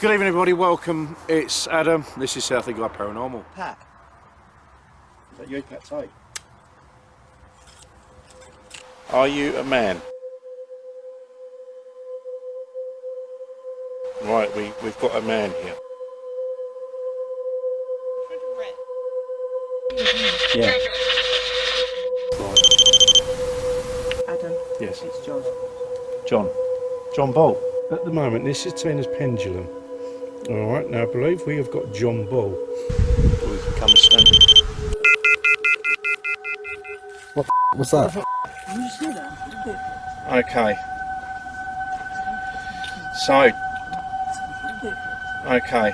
Good evening everybody, welcome, it's Adam, this is South Guy Paranormal. Pat. Is that you, Pt3? Are you a man? Right, we've got a man here. Yeah. Right. Adam. Yes. It's John. John Ball. At the moment this is Tina's pendulum. Alright, now I believe we have got John Ball. We can come and stand. What's that? Did you see that? Okay. So. Okay.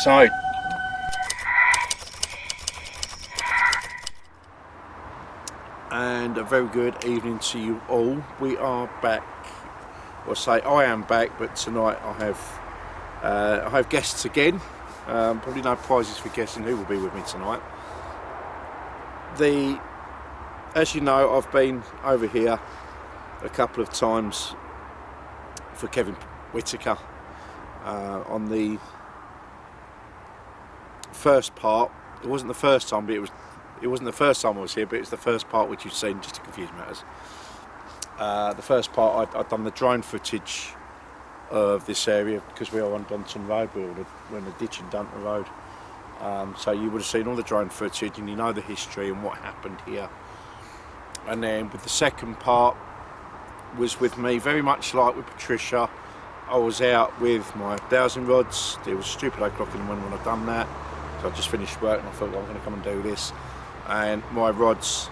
So. And a very good evening to you all. We are back. Or say I am back, but tonight I have guests again. Probably no prizes for guessing who will be with me tonight. As you know, I've been over here a couple of times for Kevin Whittaker on the first part. It wasn't the first time, but it wasn't the first time I was here, but it's the first part which you've seen, just to confuse matters. The first part I'd done the drone footage of this area because we are on Donton Road, we're in the ditch in Donton Road. So you would have seen all the drone footage and you know the history and what happened here. And then with the second part was with me, very much like with Patricia. I was out with my dowsing rods. It was stupid 8 o'clock in the morning when I'd done that. So I just finished work and I thought, well, I'm going to come and do this. And my rods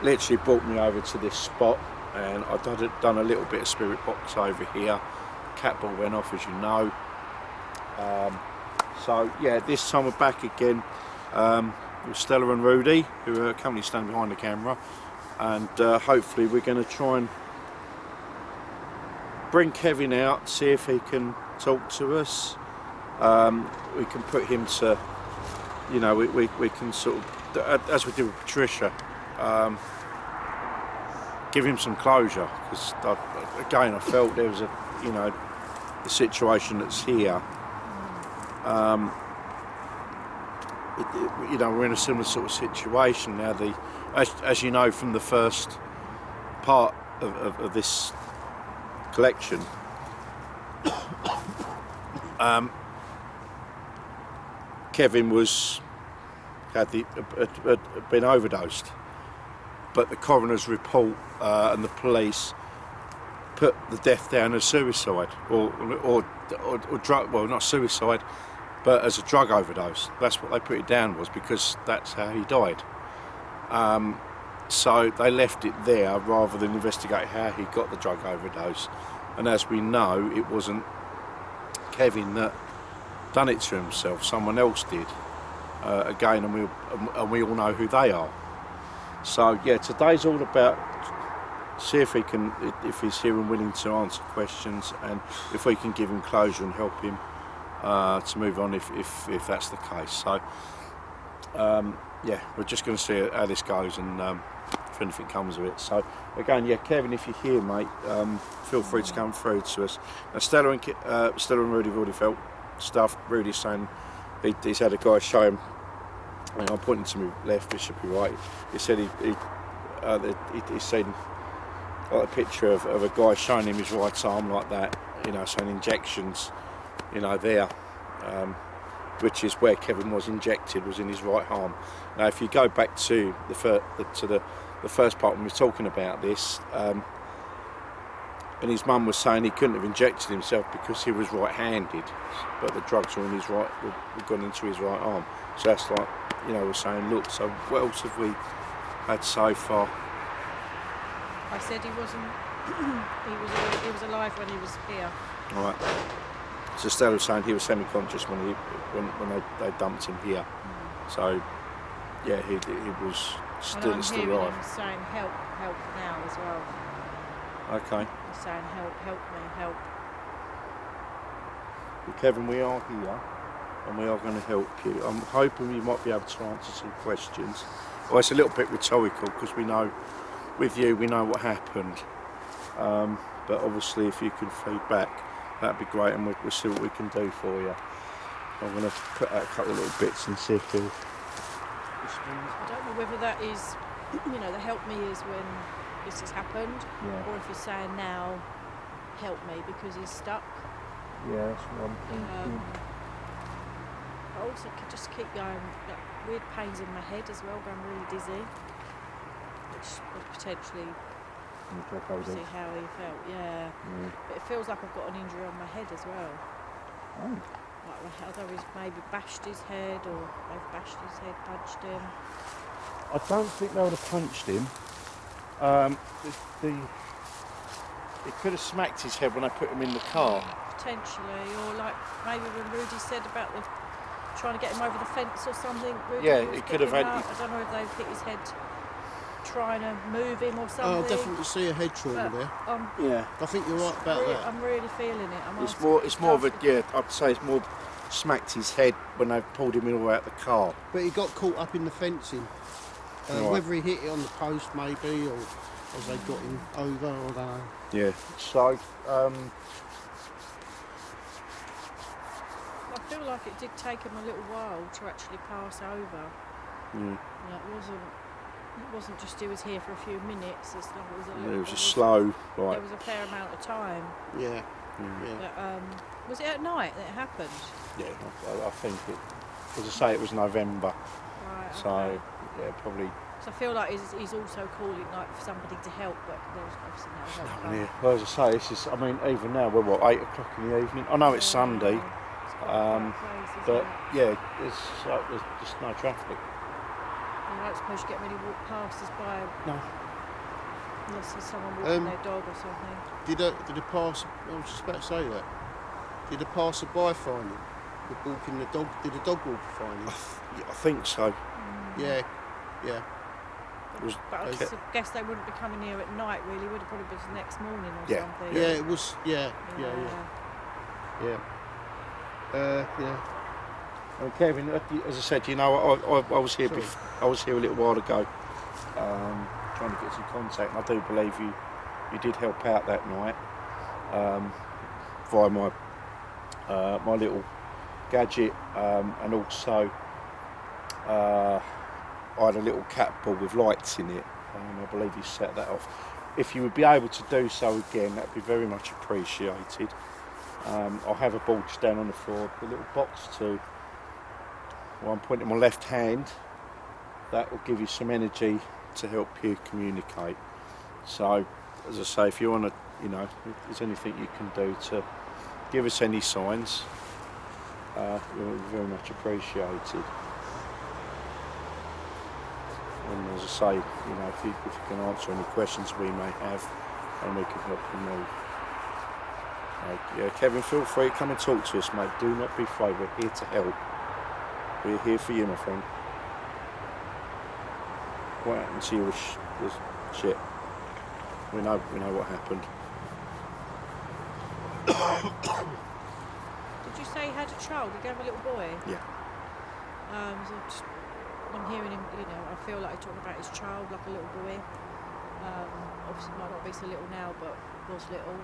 literally brought me over to this spot, and I'd done a little bit of spirit box over here. Cat ball went off, as you know. So yeah, this time we're back again with Stella and Rudy, who are currently standing behind the camera, and hopefully we're going to try and bring Kevin out, see if he can talk to us. We can put him to, you know, we can sort of, as we did with Patricia, give him some closure, because again I felt there was the situation that's here. We're in a similar sort of situation now. As you know from the first part of this collection, Kevin had been overdosed, but the coroner's report and the police put the death down as suicide or drug, well, not suicide, but as a drug overdose. That's what they put it down was, because that's how he died. So they left it there rather than investigate how he got the drug overdose. And as we know, it wasn't Kevin that done it to himself, someone else did. Again, and we all know who they are. So yeah, today's all about see if he's here and willing to answer questions, and if we can give him closure and help him to move on if that's the case. So yeah, we're just going to see how this goes, and if anything comes of it. So again, yeah, Kevin, if you're here, mate, feel free to come through to us. Now, Stella and Rudy have already felt stuff. Rudy's saying he's had a guy show him, and I'm pointing to my left, it should be right. He said he's seen like a picture of a guy showing him his right arm like that, saying injections, there, which is where Kevin was injected, was in his right arm. Now, if you go back to the first part when we were talking about this, and his mum was saying he couldn't have injected himself because he was right-handed, but the drugs were in his were gone into his right arm. So that's like, we're saying, look, so what else have we had so far? I said he wasn't. he was alive when he was here. All right. So Stella was saying he was semi-conscious when they dumped him here. So yeah, he was still alive. Him saying help now as well. Okay. He's saying help me, help. Well, Kevin, we are here and we are going to help you. I'm hoping you might be able to answer some questions. Well, it's a little bit rhetorical because we know, with you, we know what happened. but obviously if you can feed back, that'd be great, and we'll see what we can do for you. I'm going to put out a couple of little bits and see if he'll... I don't know whether that is, you know, the help me is when this has happened, or if he's saying now, help me because he's stuck. Yeah, that's one thing. I also could just keep going, like, weird pains in my head as well, going really dizzy, which would potentially see how he felt. Yeah. But it feels like I've got an injury on my head as well. Oh. Like, although he's maybe bashed his head, or they've bashed his head, punched him. I don't think they would have punched him. It could have smacked his head when I put him in the car. Potentially, or like maybe when Rudy said about the trying to get him over the fence or something. Rudy Yeah, was it could have picking had- him up. I don't know if they've hit his head trying to move him or Oh, something. I definitely see a head trauma But, there. Yeah. I think you're right about that. I'm really feeling it. It's more of a, yeah, I'd say it's more smacked his head when they pulled him in all out the car. But he got caught up in the fencing. Right. Whether he hit it on the post maybe, or as they got him over, I don't know. Yeah. So, I feel like it did take him a little while to actually pass over. You know, it wasn't just he was here for a few minutes. It's like it was a slow, right. There was a fair amount of time. Yeah. But, was it at night that it happened? Yeah, I think it, as I say, it was November. Right. So, Okay. yeah, probably. So I feel like he's also calling like for somebody to help, but there's obviously no help. No one here. Well, as I say, this is, I mean, even now, we're what, 8 o'clock in the evening? I know it's Sunday, It's quite close, isn't but it? yeah, there's just no traffic. You don't suppose you get many walk past us by No. unless there's someone walking their dog or something. Did a pass? I was just about to say that. Did a passer-by find him? Walking the dog? Did a dog walker find him? I think so. Yeah. Was, But I guess they wouldn't be coming here at night, really. Would have probably been the next morning or Yeah. something. Yeah, it was. Yeah. And Kevin, as I said, you know, I was here. I was here a little while ago, trying to get some contact. And I do believe you did help out that night via my little gadget, and also I had a little cat ball with lights in it. I believe you set that off. If you would be able to do so again, that'd be very much appreciated. I'll have a ball just down on the floor, the little box to one point in my left hand. That will give you some energy to help you communicate. So, as I say, if you want to, you know, if there's anything you can do to give us any signs, you're very much appreciated. And as I say, you know, if you can answer any questions we may have, and we can help you move. Yeah, Kevin, feel free to come and talk to us, mate. Do not be afraid. We're here to help. We're here for you, my friend. What happened to you was shit. We know what happened. Did you say he had a child? Did he have a little boy? Yeah. So I'm hearing him, you know, I feel like he's talking about his child, like a little boy. Obviously might not be so little now, but was little.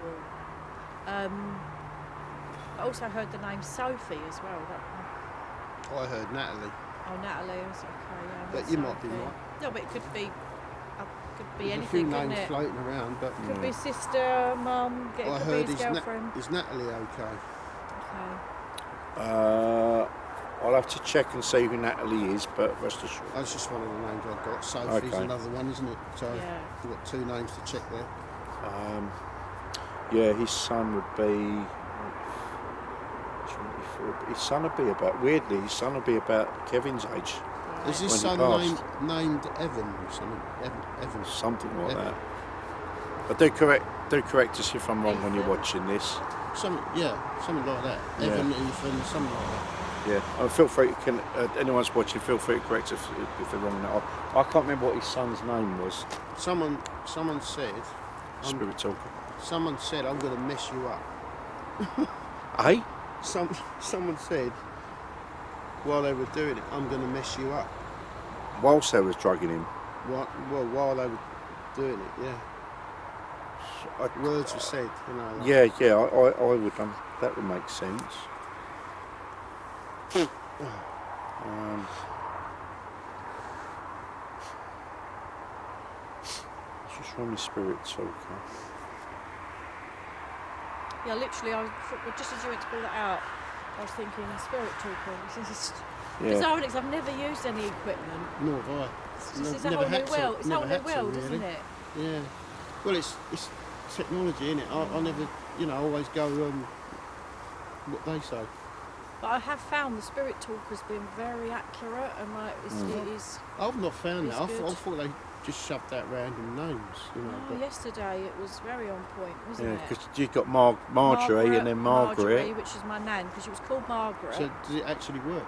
I also heard the name Sophie as well. I heard Natalie. Oh, Natalie, I was okay, yeah. I But heard you might be Sophie. right. No, but it could be There's anything, a few couldn't names it? floating around, but Could be sister, mum, it I could heard be his girlfriend. is Natalie okay? Okay. I'll have to check and see who Natalie is, but rest assured. That's just one of the names I've got. Sophie's Okay. another one, isn't it? So Yeah. we've got 2 names to check there. Yeah, his son would be 24. His son would be about, weirdly, his son would be about Kevin's age. Is When his he son passed. named Evan or something? Evan. Something like Evan. that. But do correct us if I'm wrong when you're watching this. Something like that. Yeah. Evan, Ethan, something like that. Yeah, feel free to, anyone's watching, feel free to correct us if they're wrong now. I can't remember what his son's name was. Someone said. Spirit talker. Someone said I'm going to mess you up. Hey? Someone said while they were doing it, I'm going to mess you up. Whilst they was drugging him. While they were doing it, yeah. Words were said, you know. Like, yeah, I would. That would make sense. Just from your spirit talker. Yeah, literally, just as you went to pull that out, I was thinking spirit talker. This is bizarre, because I've never used any equipment. nor have I. It's a whole new world. It's a whole new world, really. isn't it? Yeah. Well, it's technology, isn't it? I never, you know, always go what they say. But I have found the spirit talker's been very accurate, and like it is. I've not found that. I good. thought they just shoved out random names, you know. No, but yesterday it was very on point, wasn't it? because you've got Marjorie and then Margaret. Which is my nan, because she was called Margaret. so does it actually work?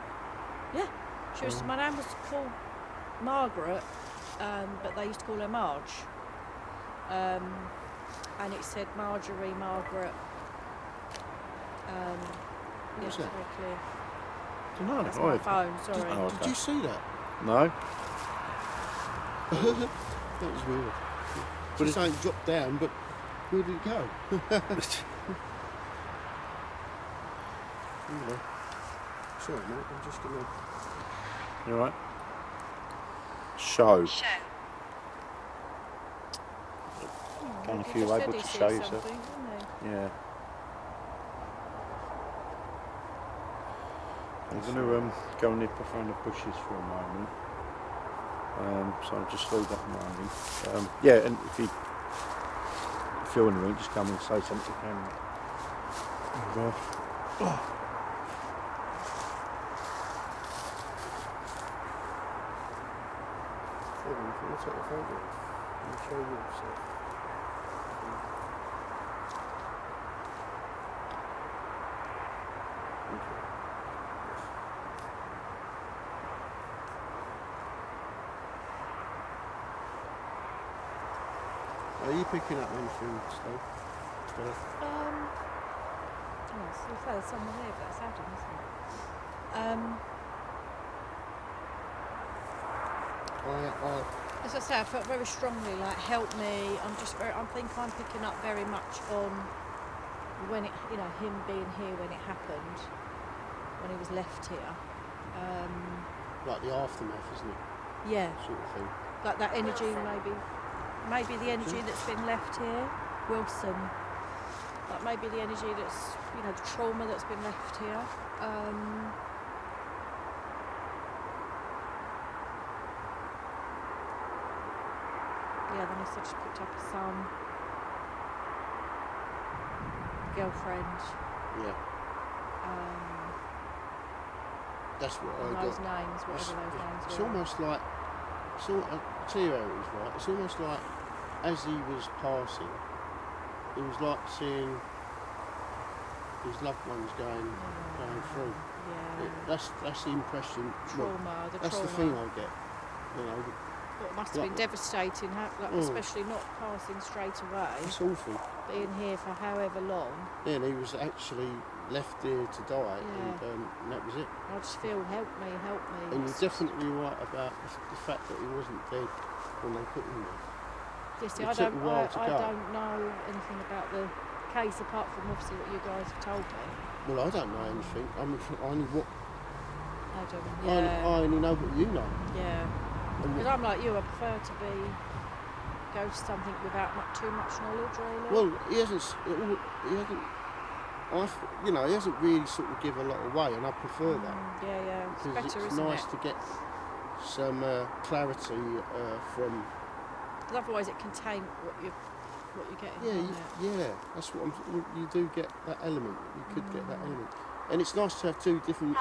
Yeah, she was. My nan was called Margaret, but they used to call her Marge. And it said Marjorie, Margaret. Yeah, it's very clear. No, That's my phone. Sorry. Oh, okay. Did you see that? No. That was weird. Just something dropped down, but where did it go? Anyway. Sorry, mate. I'm just gonna. You all right? Show. Don't if you're able to show yourself. Yeah. I'm going to go nip off around the bushes for a moment. So I'll just leave that a moment. Yeah, and if you feel anything, just come and say something to the camera. Kevin, if you want to take the photograph and show yourself. Are you picking up anything, Steve? Yes, there's someone there, but that's Adam, isn't it? As I say, I felt very strongly like help me. I think I'm picking up very much on when it, you know, him being here when it happened, when he was left here. Like the aftermath, isn't it? Yeah. Sort of thing. Like that energy, maybe the energy that's been left here, Wilson. Like maybe the energy that's, you know, the trauma that's been left here. Yeah, then I just picked up a son, girlfriend. Yeah. That's what I got. Those names, whatever those names It's were. almost like, I'll tell you how it was, right? It's almost like as he was passing, it was like seeing his loved ones going through. Yeah. That's the impression. Trauma, that's trauma. the thing I get. You know, Well, it must have been devastating, especially not passing straight away, it's awful. being here for however long. Yeah, and he was actually left there to die, and that was it. I just feel, help me. And you're definitely right about the fact that he wasn't dead when they put him there. Yes, see, It I took don't a while to go. know anything about the case apart from obviously what you guys have told me. Well, I don't know anything. I only I only know what you know. Yeah. Because I'm like you, I prefer to go to something without too much knowledge, really. Well, he hasn't, he hasn't really sort of give a lot away, and I prefer that. Yeah. It's Because better, it's isn't nice it? to get some clarity from. Because otherwise it can taint what you're getting. Yeah, that's what you do get that element. You could get that element, and it's nice to have two different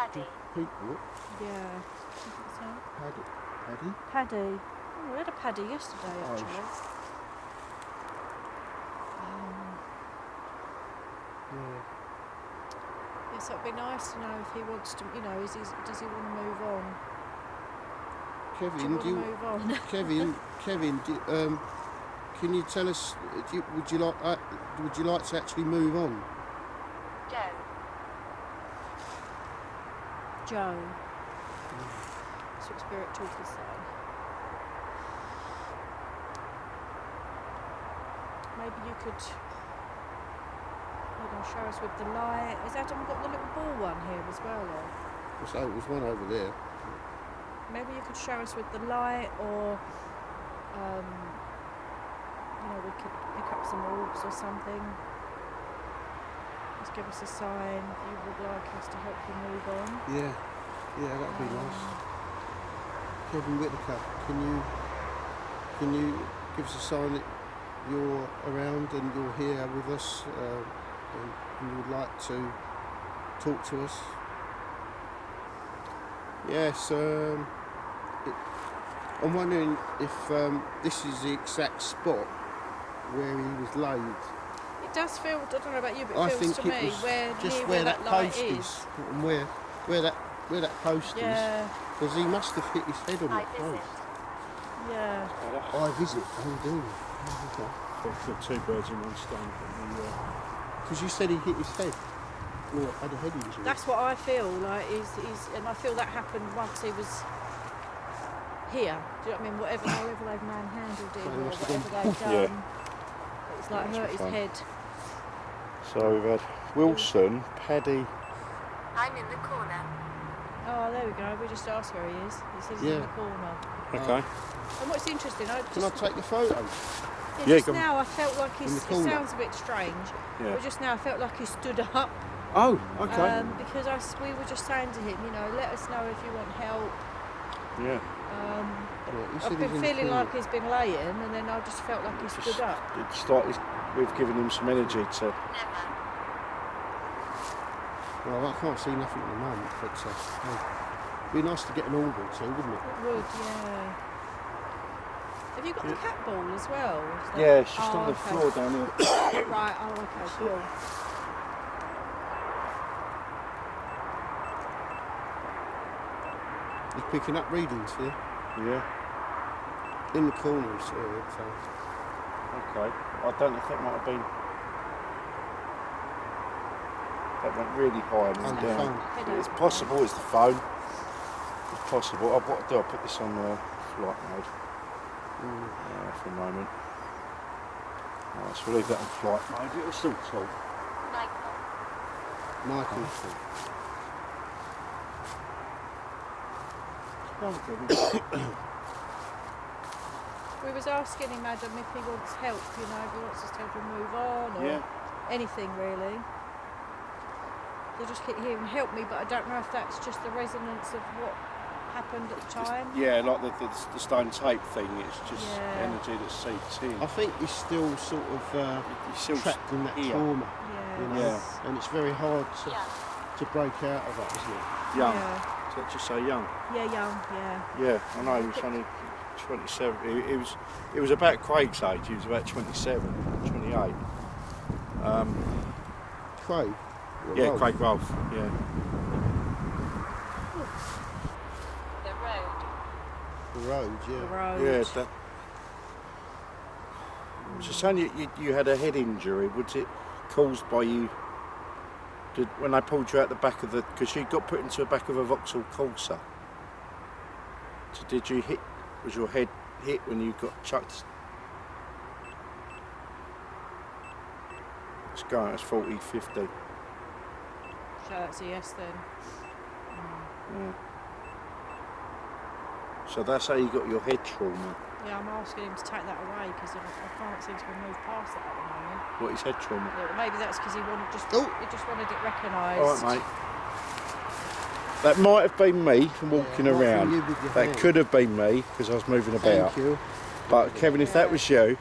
people. Yeah. Paddy. Oh, we had a Paddy yesterday, actually. Yeah, so it'd be nice to know if he wants to, you know, does he want to move on? Kevin, move on? Kevin, can you tell us? Would you like to actually move on? Joe. That's what spirit talkers say. maybe you could, show us with the light. Has Adam got the little ball one here as well, or? So it was one over there. Maybe you could show us with the light, or we could pick up some orbs or something. Just give us a sign if you would like us to help you move on. Yeah, that'd be nice. Kevin Whittaker, can you give us a sign that you're around and you're here with us, and you would like to talk to us? Yes, I'm wondering if this is the exact spot where he was laid. It does feel, I don't know about you, but I it feels think to it me was near where that light post is. and where that post is, Yeah, because he must have hit his head on that post. yeah. I visit. Oh, do you? Okay. Got two birds in one stone. Because you said he hit his head, or had a head injury. That's what I feel like. And I feel that happened once he was here. Do you know what I mean? However they've manhandled him, So he or must have whatever gone, they've done. Yeah. It's like hurt his fun. head. So we've had Wilson, Paddy. I'm in the corner. Oh, there we go. We just asked where he is. He says he's in Yeah. the corner. Okay. And what's interesting, Can I take the photo? Yeah, just go on. now I felt like In the it corner? sounds a bit strange, Yeah. but just now I felt like he stood up. Oh, okay. Because we were just saying to him, let us know if you want help. Yeah. Yeah, he said I've he's been in the feeling corner. like he's been laying, and then I just felt like he stood up. It's like we've given him some energy to. Never. Well, I can't see nothing at the moment, but it'd be nice to get an order or two, wouldn't it? It would, yeah. Have you got the cat ball as well? Is that- Yeah, it's just Oh, on the okay. floor down here. Right, okay, cool. He's picking up readings here. Yeah. In the corner, he said it, so. Okay. I don't know if that might have been. That went really high and On then the down. phone. Headache. It's possible it's the phone. It's possible. What I'll do, I'll put this on flight mode for a moment. Alright, so we'll leave that on flight mode. It'll still talk. Michael. We was asking him, Adam, if he wants help, if he wants us to help him move on, or Yeah. anything really. They just keep hearing help me, but I don't know if that's just the resonance of what happened at the time. Yeah, like the stone tape thing. It's just Yeah. energy that seeps in. I think he's still sort of He's still trapped in that here. trauma, Yeah. you know, Yeah. and it's very hard Yeah. to break out of that, isn't it? Young. Yeah. So just say young. Yeah, young, yeah. Yeah, I know. He was only 27. It was about Craig's age. He was about 27, 28. Craig? Yeah, Rolf? Craig Rolfe. Yeah. The road. The road, The yeah. road. Yeah. So saying you had a head injury, was it caused by you? When they pulled you out the back of the, because you got put into the back of a Vauxhall Corsa. So did you hit? Was your head hit when you got chucked? It's going. It's 40, 50. So that's a yes then. Yeah. So that's how you got your head trauma. Yeah, I'm asking him to take that away because I can't seem to move past it at the moment. What is head trauma? Yeah, maybe that's because he wanted Oh. he just wanted it recognised. All right, mate. That might have been me from walking Yeah, might be around. you with your That hand. could have been me because I was moving about. Thank you. But Kevin, if that was you,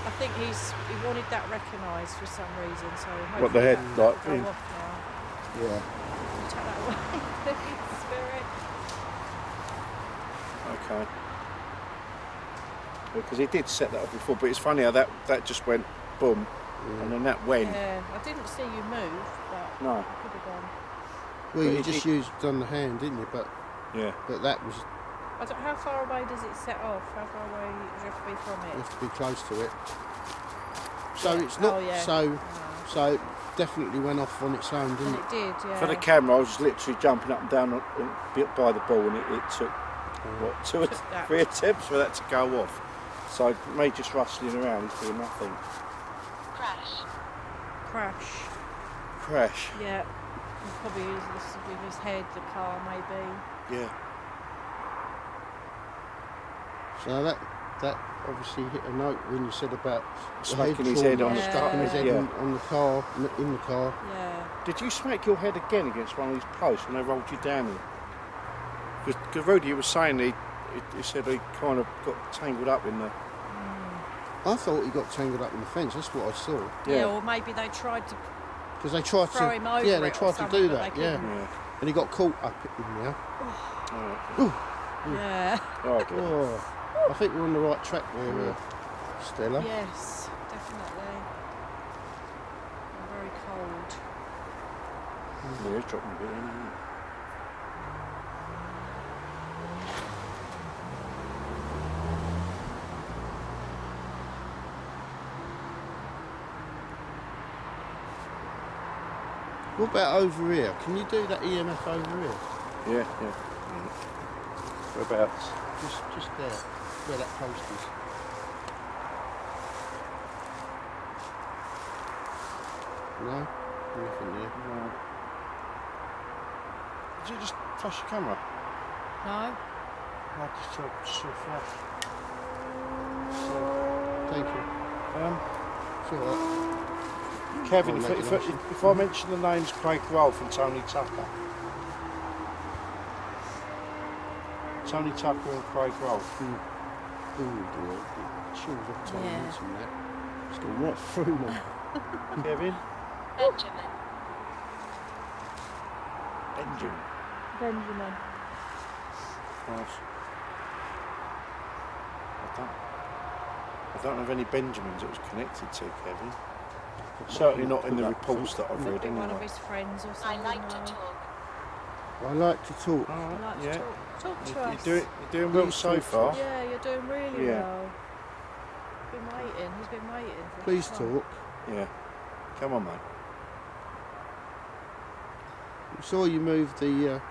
I think he wanted that recognised for some reason. So What, the head, hopefully like, that'll in- go off now. Yeah. Take that away, please, spirit. okay. Because he did set that up before, but it's funny how that just went boom, and then that went. Yeah, I didn't see you move, but No. I could have gone. Well, But you it- just done the hand, didn't you? But Yeah. that was, I don't, how far away does it set off? How far away do you have to be from you it? have to be close to it. So Yeah. it's not Oh, yeah. so. No. So it definitely went off on its own, And didn't it? it did, yeah. For the camera, I was literally jumping up and down by the ball, and it took what, two or Took that. three attempts for that to go off. So me just rustling around is doing nothing. Crash. Crash. Crash. Yeah. It probably is this with his head, the car maybe. Yeah. So that obviously hit a note when you said about the Smacking his head on trauma, the smacking his head Yeah. on the car, in the car. Yeah. Did you smack your head again against one of these posts when they rolled you down here? Because Rudy was saying he said he kind of got tangled up in the... I thought he got tangled up in the fence. That's what I saw. Yeah, or maybe they tried to Because they tried throw to, him over yeah, they it or tried to something, do but that, they yeah. couldn't. And he got caught up in there. Yeah. Okay. Oh, I think we're on the right track there, Stella. Yes, definitely. I'm very cold. Yeah, it's dropping a bit, isn't it? What about over here? Can you do that EMF over here? Yeah. Whereabouts? Just there, where that post is. No? Nothing there. No. Did you just flash your camera? No? I just saw a flash. Thank you. It's alright. Kevin, Well, if I mention the names Craig Rolfe and Tony Tucker. Tony Tucker and Craig Rolfe. Oh dear. Chills every time Yeah. I mention that. It's gone right through me. Kevin? Benjamin. Benjamin. Benjamin. Nice. I don't have any Benjamins it was connected to, Kevin. Certainly not in the reports that I've Could read be one of anyway. his friends or I something. like to though. talk. I like to talk. I Alright, like yeah. to talk to us. You're doing well Please so talk to far. us. Yeah, you're doing really Yeah. well. Been waiting. He's been waiting for Please this time. talk. Yeah. Come on, mate. We saw you move the.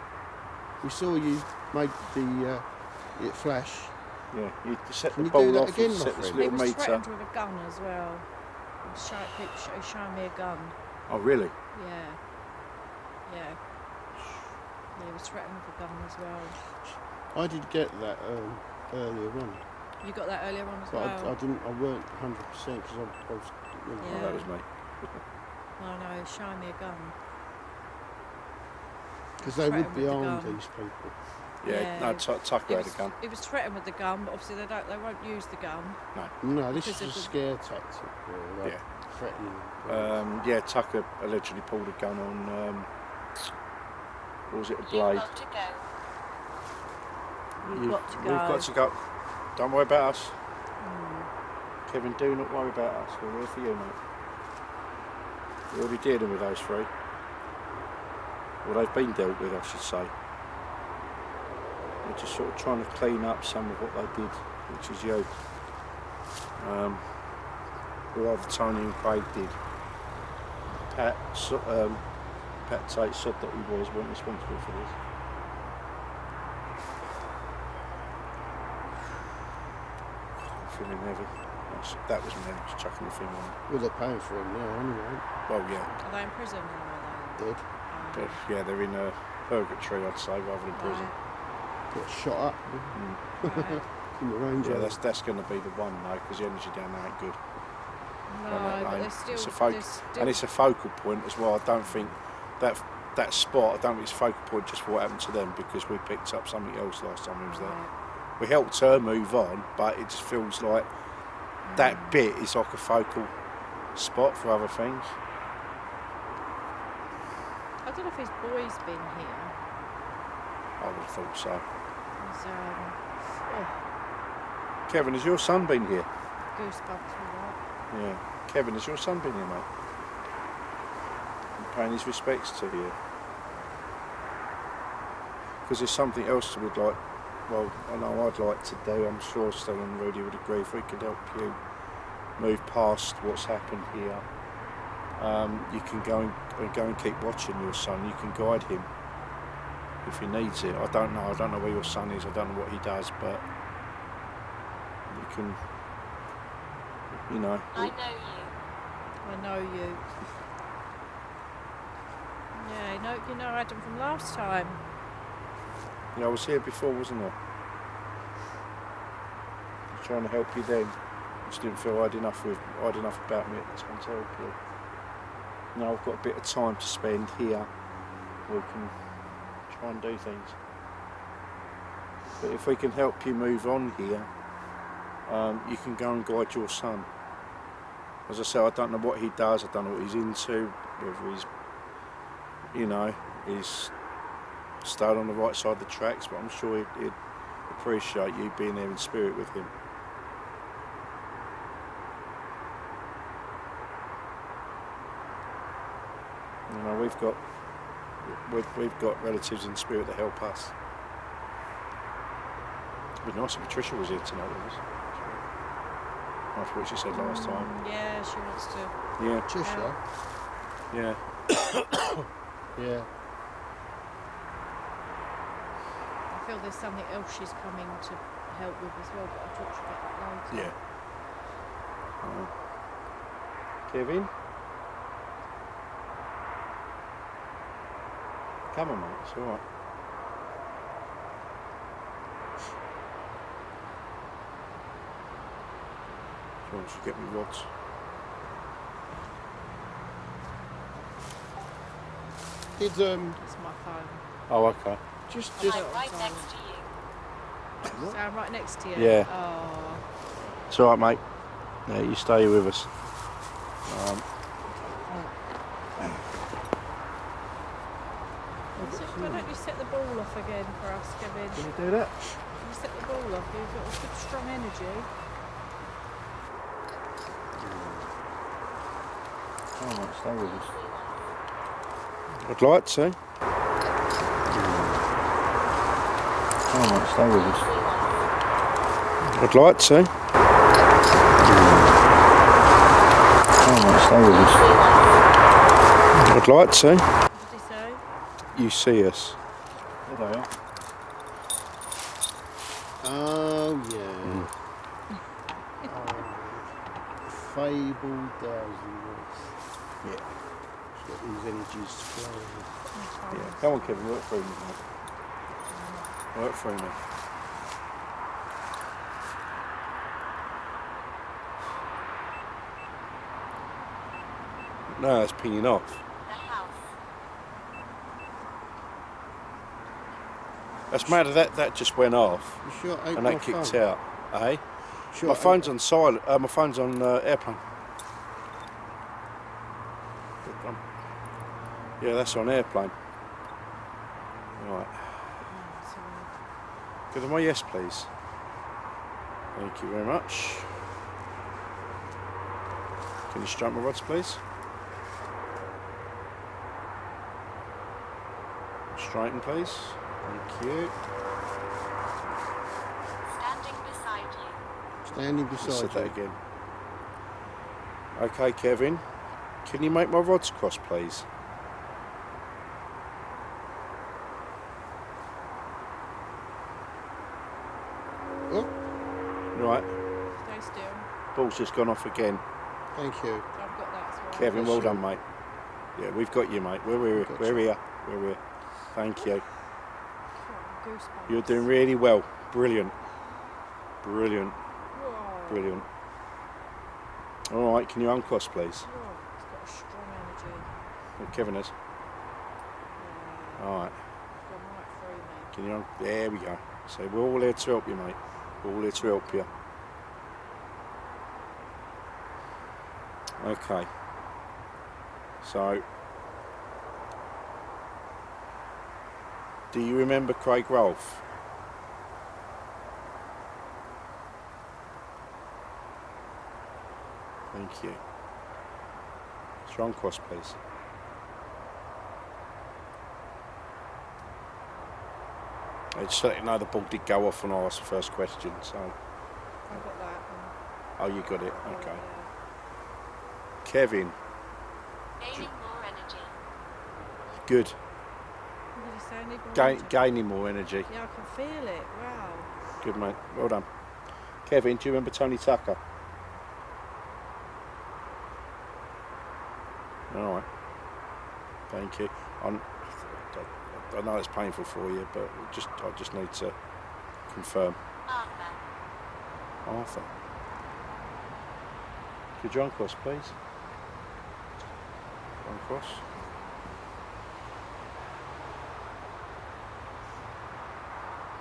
We saw you make the it flash. Yeah, you set Can the you ball do that off again, and my set this friend? He little was meter. threatened with a gun as well. He was showing me a gun. Oh, really? Yeah. Yeah. Yeah, he was threatened with a gun as well. I did get that earlier on, You got that earlier on as but well? I didn't. I weren't 100% because I was. Oh, Yeah. that was me. No, he was showing me a gun. Because they would Threatened be with the armed, gun. these people. Yeah, no, Tucker had a gun. He was threatened with the gun, but obviously they won't use the gun. No, this Because is a of the- scare tactic. Like Yeah. threatening. Yeah, Tucker allegedly pulled a gun on, what was it, a You've blade? got to go. We've got to go. We've got to go. Don't worry about us. Mm. Kevin, do not worry about us. We're here for you, mate. We're already dealing with those three. Well, they've been dealt with, I should say. We're just sort of trying to clean up some of what they did, which is you. Or either Tony and Craig did. Pat Tate said that he weren't responsible for this. I'm feeling heavy. That was me, just chucking the thing on. Well, they're paying for him now anyway. Well, yeah. Are they in prison now, are Dead. they? But, yeah, they're in purgatory, I'd say, rather than prison. Got shot up Right. in the Range Yeah, Rover. that's going to be the one though, because the energy down there ain't good. No, on that but lane. they're still, It's a they're still and it's a focal point as well. I don't think that spot. I don't think it's a focal point just for what happened to them, because we picked up something else last time we was there. Right. We helped her move on, but it just feels like that bit is like a focal spot for other things. I don't know if his boy's been here. I would have thought so. He's, Kevin, has your son been here? goosebumps with that. Yeah. Kevin, has your son been here, mate? And paying his respects to you? Because there's something else we'd like, well, I know I'd like to do. I'm sure Stella and Rudy would agree if we could help you move past what's happened here. You can go and keep watching your son. You can guide him if he needs it. I don't know where your son is. I don't know what he does, but you can you know. I know you. I know you. Yeah, you know Adam from last time. Yeah, I was here before, wasn't I? I was trying to help you then. I just didn't feel I had enough about me at the time to help you. Now I've got a bit of time to spend here. We can try and do things. But if we can help you move on here, you can go and guide your son. As I say, I don't know what he does, I don't know what he's into, whether he's, you know, he's stayed on the right side of the tracks, but I'm sure he'd appreciate you being there in spirit with him. You know, we've got relatives in spirit that help us. It'd be nice if Patricia was here tonight with us. After what she said last time. Yeah, she wants to. Yeah. Trisha? Yeah. Yeah. I feel there's something else she's coming to help with as well, but I'll talk to you about that later. Yeah. Kevin? Come on, mate, it's alright. So once you get me rods. Did It's my phone. Oh, okay. just I'm right next to you. So I'm right next to you? Yeah. Oh. It's alright, mate. Yeah, you stay here with us. Why don't you set the ball off again for us, Kevin? Can you do that? Can you set the ball off? You've got a good strong energy. Alright, stay with us. I'd like to. Alright, stay with us. I'd like to. Alright, stay with us. I'd like to. What did he say? You see us. There they are. Oh yeah. Fabled Daisy Ross. Yeah. She's got these energies to play with. Yeah. Come on, Kevin, work through me, mate. Work through me. No, it's pinging off. The house. That's mad that just went off You sure ain't and my that kicked phone? out. Eh? Sure My ain't phone's on silent. My phone's on airplane. Yeah, that's on airplane. Right. Give them my yes, please. Thank you very much. Can you strike my rods, please? Straighten, please. Thank you. Standing beside you. Standing Just beside said that you. again. Okay, Kevin. Can you make my rods cross, please? Oh, Right. Stay still. Ball's just gone off again. thank you. I've got that as well. Kevin, well Bless you. done, mate. Yeah, we've got you, mate. We're here. We've got We're you. here. We're here. Thank you. Oh, goosebumps. You're doing really well. Brilliant. Brilliant. Whoa. Brilliant. All right, can you uncross, please? Whoa. It's got a strong energy. Well, Kevin is. Yeah. All right. Gone right through me. Can you? There we go. So we're all here to help you, mate. We're all here to help you. Okay. So, do you remember Craig Rolfe? Thank you. Strong cross, please. I just let you know the ball did go off when I asked the first question, so. I've got that. Oh, you got it. Oh, Okay. yeah. Kevin, Gaining more energy. good. What did you say? Need more Gain, energy? gaining more energy. Yeah, I can feel it. Wow. Good, mate. Well done. Kevin, do you remember Tony Tucker? All right. Thank you. I know it's painful for you, but I just need to confirm. Arthur. Could you uncross, please? Uncross.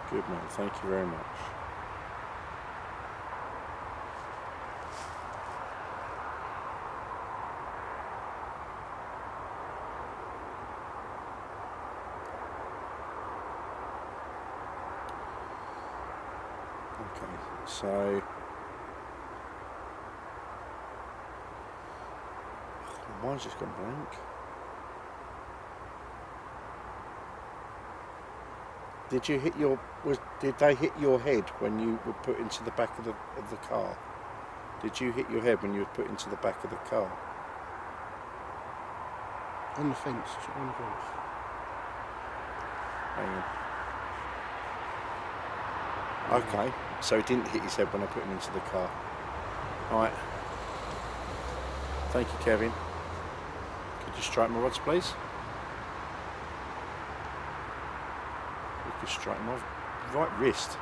Good, mate. Thank you very much. Okay, so mine's just gone blank. Did you hit your? Did they hit your head when you were put into the back of the car? Did you hit your head when you were put into the back of the car? On the fence, on the fence. Hang on. Okay, so he didn't hit his head when I put him into the car. Alright. Thank you, Kevin. Could you strike my rods, please? You could strike my right wrist.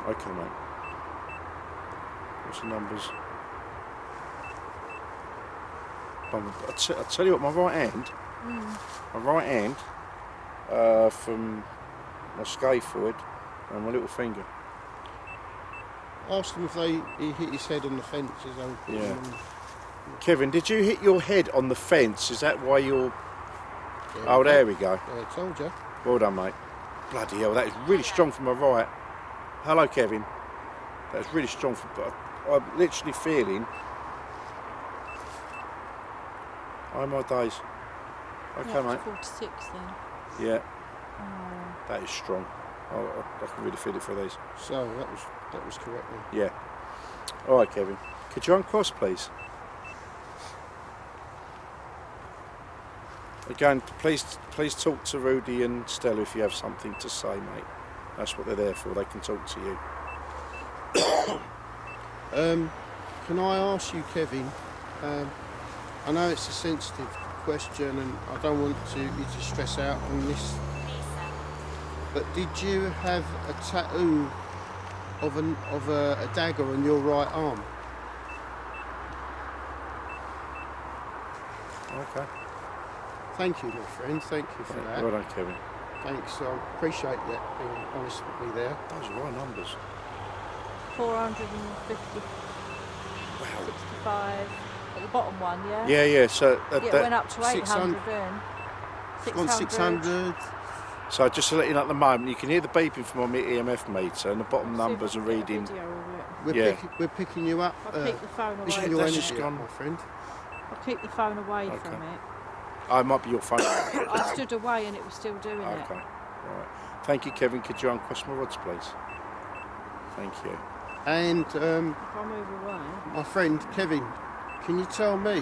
Okay, mate. What's the numbers? I'll tell you what, my right hand, from my scaphoid and my little finger. Asked him if he hit his head on the fence as own. Yeah. Kevin, did you hit your head on the fence? Is that why you're... Oh, there we go. Yeah, I told you. Well done, mate. Bloody hell, that is really strong from my right. Hello, Kevin. That's really strong. I'm literally feeling... Oh my days. Okay, mate. 46 then. Yeah. That is strong. I can really feel it for these. So that was correct then. Yeah. All right, Kevin. Could you uncross, please? Again, please talk to Rudy and Stella if you have something to say, mate. That's what they're there for. They can talk to you. Can I ask you, Kevin? I know it's a sensitive question, and I don't want you to stress out on this. But did you have a tattoo of a dagger on your right arm? Okay. Thank you, my friend. Thank you for that. Well done, Kevin. Thanks. I appreciate that being honest with me there. Those are right numbers. 450. Wow. 65. At the bottom one, yeah? Yeah. So Yeah, it went up to 600. 800 then. It's gone 600. So just to let you know, at the moment you can hear the beeping from my EMF meter, and the bottom numbers are reading. We're picking you up. I'll keep the phone away Pushing from your That's it. just energy up, gone. my friend. I'll keep the phone away Okay. from it. Oh, it might be your phone. I stood away and it was still doing it. Okay. Right. Thank you, Kevin. Could you uncross my rods, please? Thank you. And If I move away. my friend Kevin, can you tell me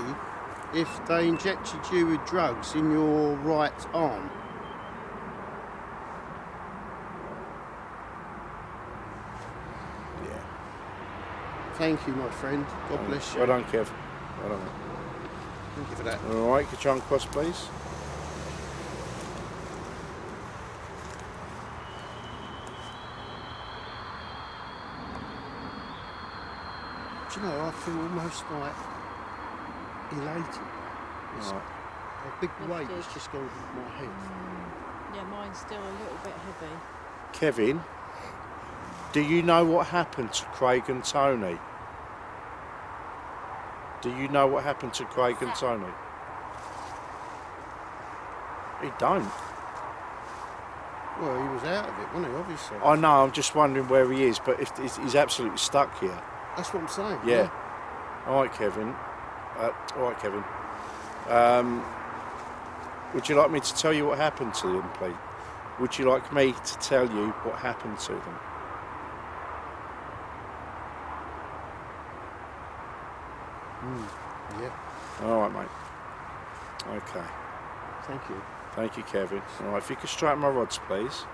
if they injected you with drugs in your right arm? Yeah. Thank you, my friend. God bless you. Well done, Kev. Well done. Thank you for that. All right. Could you uncross, please? Do you know, I feel almost like elated. It's Right. a big weight has just gone off my head. Yeah, mine's still a little bit heavy. Kevin, do you know what happened to Craig and Tony? Do you know what happened to Craig and Tony? He don't. Well, he was out of it, wasn't he, obviously? I know, I'm just wondering where he is, but if he's absolutely stuck here. That's what I'm saying. Yeah. All right, Kevin. Would you like me to tell you what happened to them, please? Would you like me to tell you what happened to them? Yeah. All right, mate. Okay. Thank you. Thank you, Kevin. All right, if you could strike my rods, please.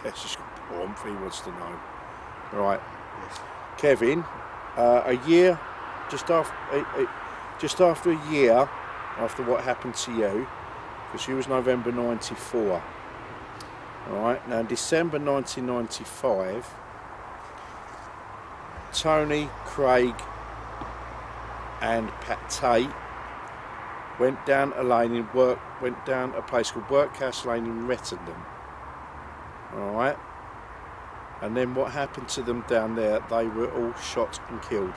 Yes, just warmth. He wants to know. Right, Kevin. Just after a year after what happened to you, because you was November '94. Right now, in December 1995, Tony, Craig, and Pt3 went down a place called Workhouse Lane in Rettendon. Alright? And then what happened to them down there, they were all shot and killed.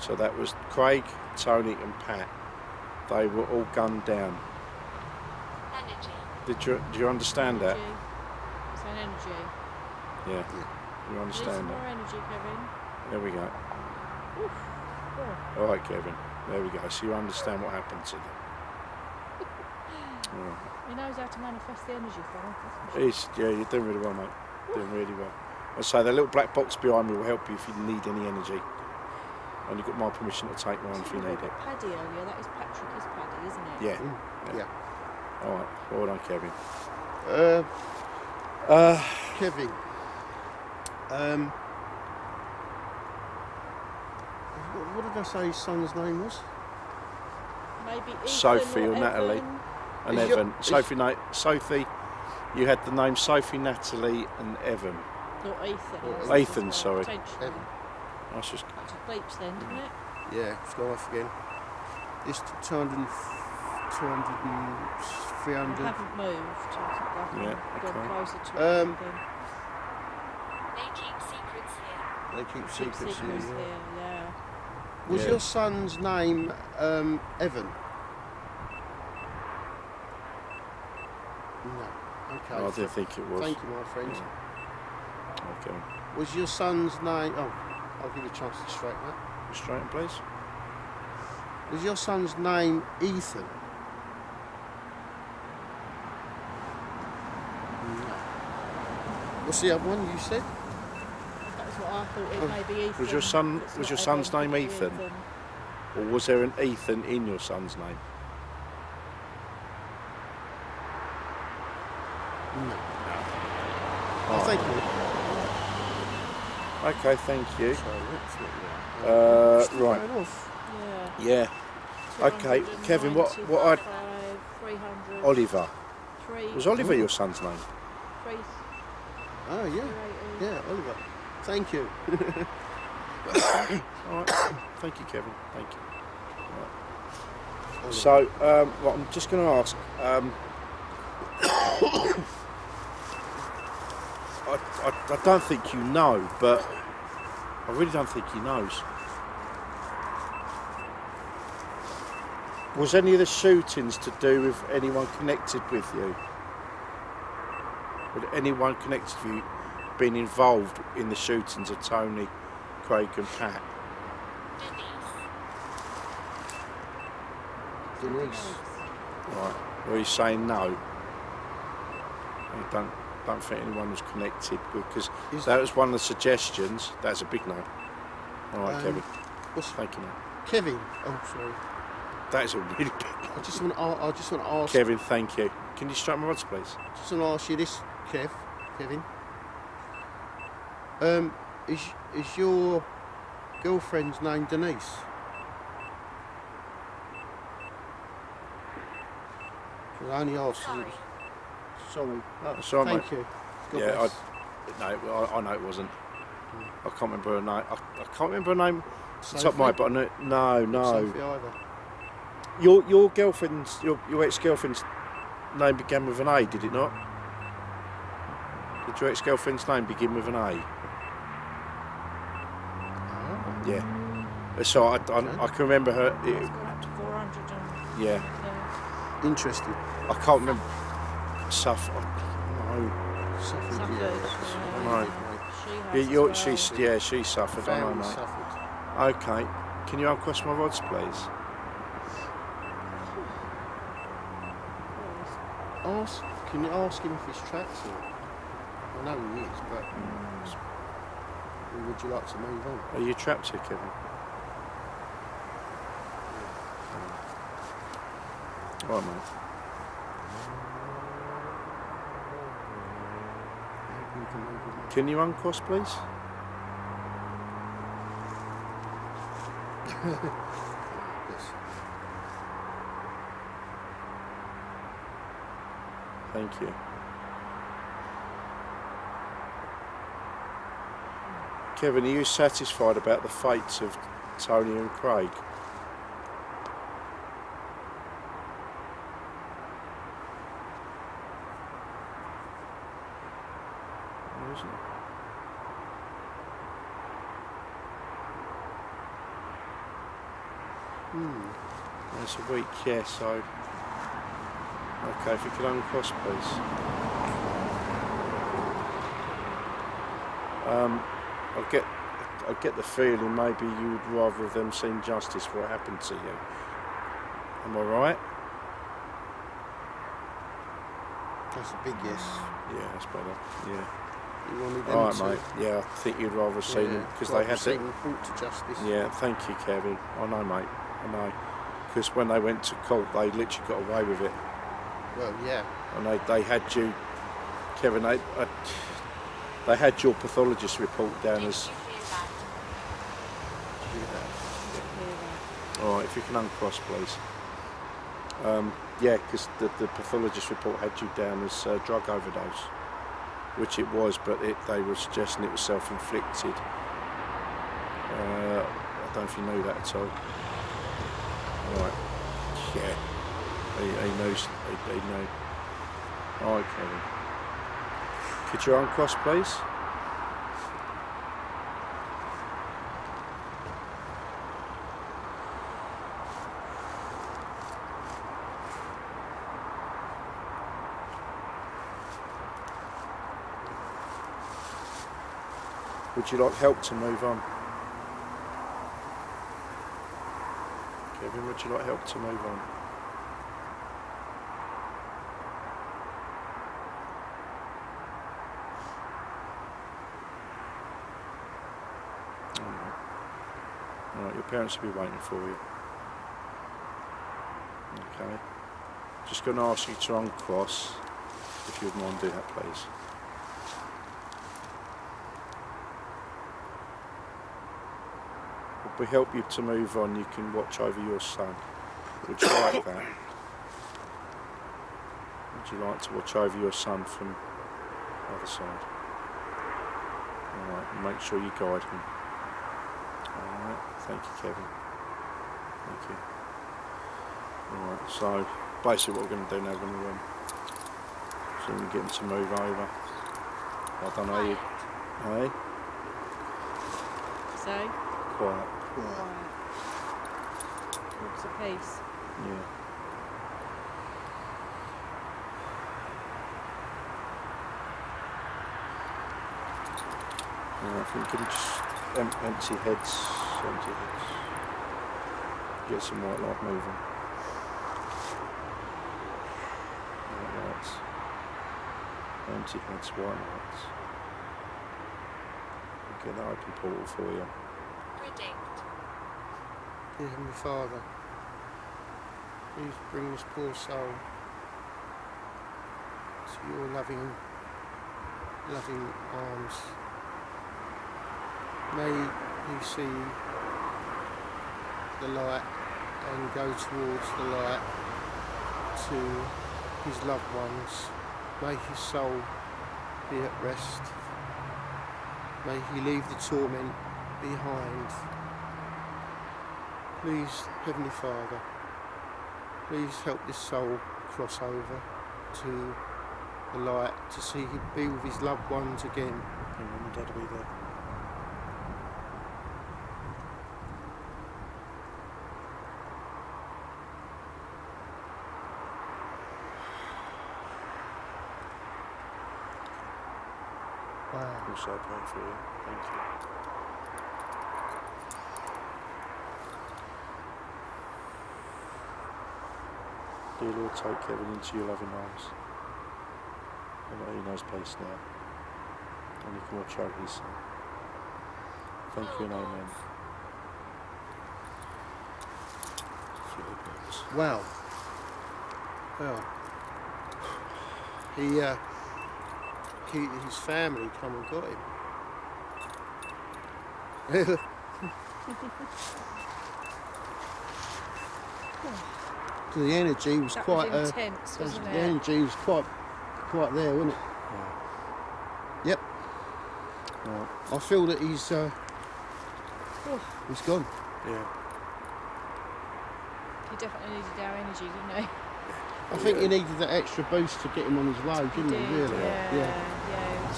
So that was Craig, Tony and Pat. They were all gunned down. Energy. Do you understand that? Energy. It's an energy. Yeah. You understand More that? energy, Kevin. There we go. Oof. Oh. Alright, Kevin. There we go. So you understand what happened to them. Alright. He knows how to manifest the energy for him. Yeah, you're doing really well, mate. Doing really well. I say the little black box behind me will help you if you need any energy. And you've got my permission to take one if you need it. Paddy earlier, that is Patrick, is Paddy, isn't it? Yeah. Yeah. Alright, well done, Kevin. Kevin. What did I say his son's name was? Maybe Ethan Sophie or Natalie. Evan. And Is Evan. your- Sophie, you had the name Sophie, Natalie and Evan. Not Ethan. Or Ethan, sorry. Potentially. Evan. That's just... That just bleeps then, didn't it? Yeah, it's gone off again. It's 200, 300. I haven't moved. I think Yeah, I've gone okay. closer to it again. They keep secrets here. They keep Keep secrets secrets here. here, yeah. Was Yeah. your son's name Evan? No. Okay. I didn't think it was. Thank you, my friend. Okay. Was your son's name? Oh, I'll give you a chance to straighten that. Straighten, please. Was your son's name Ethan? No. What's the other one you said? That was what I thought it may be Ethan. Was your son- It's was not your son's Evan, name it's Ethan? Or was there an Ethan in your son's name? No. Oh. Oh, thank you. Okay, thank you. Sorry, that's not right. Still Right. going off. Yeah. Yeah. Okay, Kevin, what I... 300. Oliver. Three. Was Oliver your son's name? Three. Oh, yeah. 380. Yeah, Oliver. Thank you. Alright. Thank you, Kevin. Thank you. Oliver. So, what I'm just going to ask... I don't think you know, but I really don't think he knows. Was any of the shootings to do with anyone connected with you? Would anyone connected with you been involved in the shootings of Tony, Craig and Pat? Denise. Denise. Right. Or are you saying no? You don't think anyone was connected because that was one of the suggestions. That's a big no. All right, Kevin. Thank you, mate. Kevin. Oh, sorry. That is a really big no. I just want to ask. Kevin, thank you. Can you strike my rods, please? Just want to ask you this, Kevin. Is your girlfriend's name Denise? I only asked. Sorry. Sorry. Oh, Sorry, thank mate. you. God Yeah, bless. I know it wasn't. I can't remember her name. I can't remember her name. It's Sophie? not my, but I know, no. Sophie either. Your girlfriend's, your ex-girlfriend's name began with an A, did it not? Did your ex-girlfriend's name begin with an A? Oh. Yeah. So I can remember her. It's gone up to 400 and... Yeah. Interesting. I can't remember. Suffolk. No. Sophie. Suffered. Yeah. Right. She has as well. She suffered. I know, Family mate. suffered. Okay. Can you uncross my rods, please? Can you ask him if he's trapped or? I know he is, but or would you like to move on? Are you trapped here, Kevin? All right, mate. We can Can you uncross, please? Yes. Thank you. Kevin, are you satisfied about the fates of Tony and Craig? Where is it? It's a week, yeah, so... Okay, if you could uncross, please. I get the feeling maybe you would rather have them seen justice for what happened to you. Am I right? That's a big yes. Yeah, that's better. Yeah. You wanted them All right, to. mate. Yeah, I think you'd rather have seen them because they had seen that. them brought to justice. Yeah, thank you, Kevin. I know, mate. I know. Because when they went to court, they literally got away with it. Well, yeah. And they had you, Kevin. They had your pathologist report down Did as. you hear that? All right, if you can uncross, please. Yeah, because the pathologist report had you down as drug overdose, which it was, but they were suggesting it was self-inflicted. I don't know if you knew that at all. All right. Yeah. He knows. He knew. All right, Kevin. Could you uncross, please? Would you like help to move on? Kevin, would you like help to move on? Alright, your parents will be waiting for you. Okay. Just going to ask you to uncross, if you would mind doing that, please. If we help you to move on, you can watch over your son. Would you like that? Would you like to watch over your son from the other side? Alright, make sure you guide him. Alright, thank you, Kevin. Thank you. Alright, so basically what we're going to do now, we're going to get him to move over. I don't know you. Hey? So, Quiet. walks a pace. Yeah. I think can just empty heads. Get some white light moving. White lights. Empty heads, white lights. Get that open portal for you. Predict. Dear Heavenly Father, please bring this poor soul to your loving arms. May he see the light and go towards the light to his loved ones. May his soul be at rest. May he leave the torment behind. Please, Heavenly Father, please help this soul cross over to the light to see him be with his loved ones again. Your mum and dad will be there. Wow. Also praying for you. Thank you. Dear Lord, take Kevin into your loving arms. And let he knows peace now. And you can watch over his son. Thank you and amen. Wow. Well, his family come and got him. So the energy was That quite was intense, wasn't the it? energy was quite there, wasn't it? Yep. Right. I feel that he's gone. Yeah. He definitely needed our energy, didn't he? I think he needed that extra boost to get him on his way, didn't he? Really? Yeah.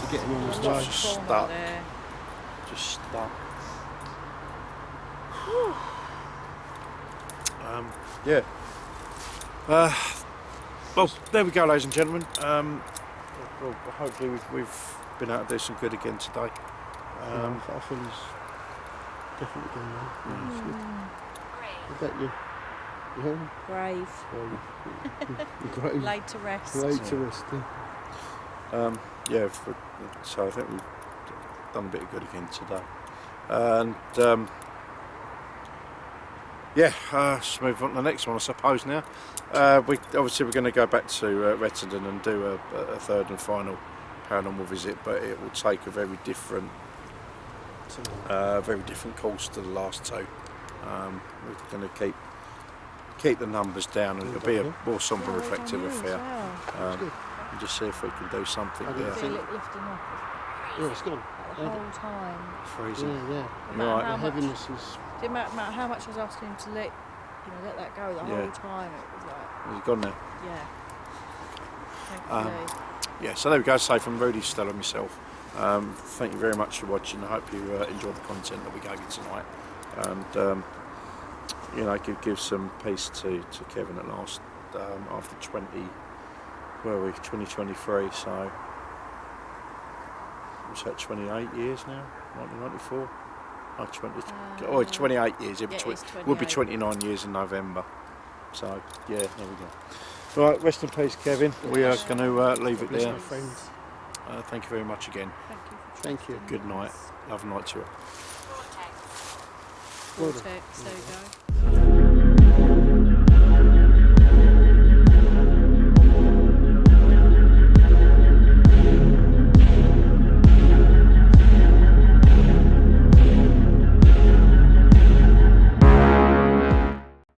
To get him on his A lot way. of Just trauma stuck. there. Just stuck. Yeah. Well, there we go, ladies and gentlemen. Well, hopefully we've been able to do some good again today. I feel he's definitely going on. Yeah, it's good. I bet you. Yeah. Brave. Great. Laid to rest. Laid to rest. Yeah, so I think we've done a bit of good again today. And yeah, let's move on to the next one, I suppose. Now, we're going to go back to Rettendon and do a third and final paranormal visit, but it will take a very different course to the last two. We're going to keep the numbers down, and it'll be a more sombre, reflective affair. And just see if we can do something there. Feel it lifting off Yeah, it's gone. the whole time. Freezing. Yeah. No matter Right. how The much, heaviness is. didn't matter how much I was asking him to let that go the whole time. It was like, He's gone now. yeah. Thankfully. Yeah, so there we go. So from Rudy, Stella and myself, thank you very much for watching. I hope you enjoyed the content that we gave you tonight, and you know, give some peace to Kevin at last, after 2023, so what's that, 28 years now, 1994? Oh, 28 years, we'll be 29 years in November, so yeah, there we go. Right, rest in peace, Kevin. We are going to leave it there. Friends. Thank you very much again. Thank you for Thank you. Good night. Love and light to you. Vortex. Vortex, there we go.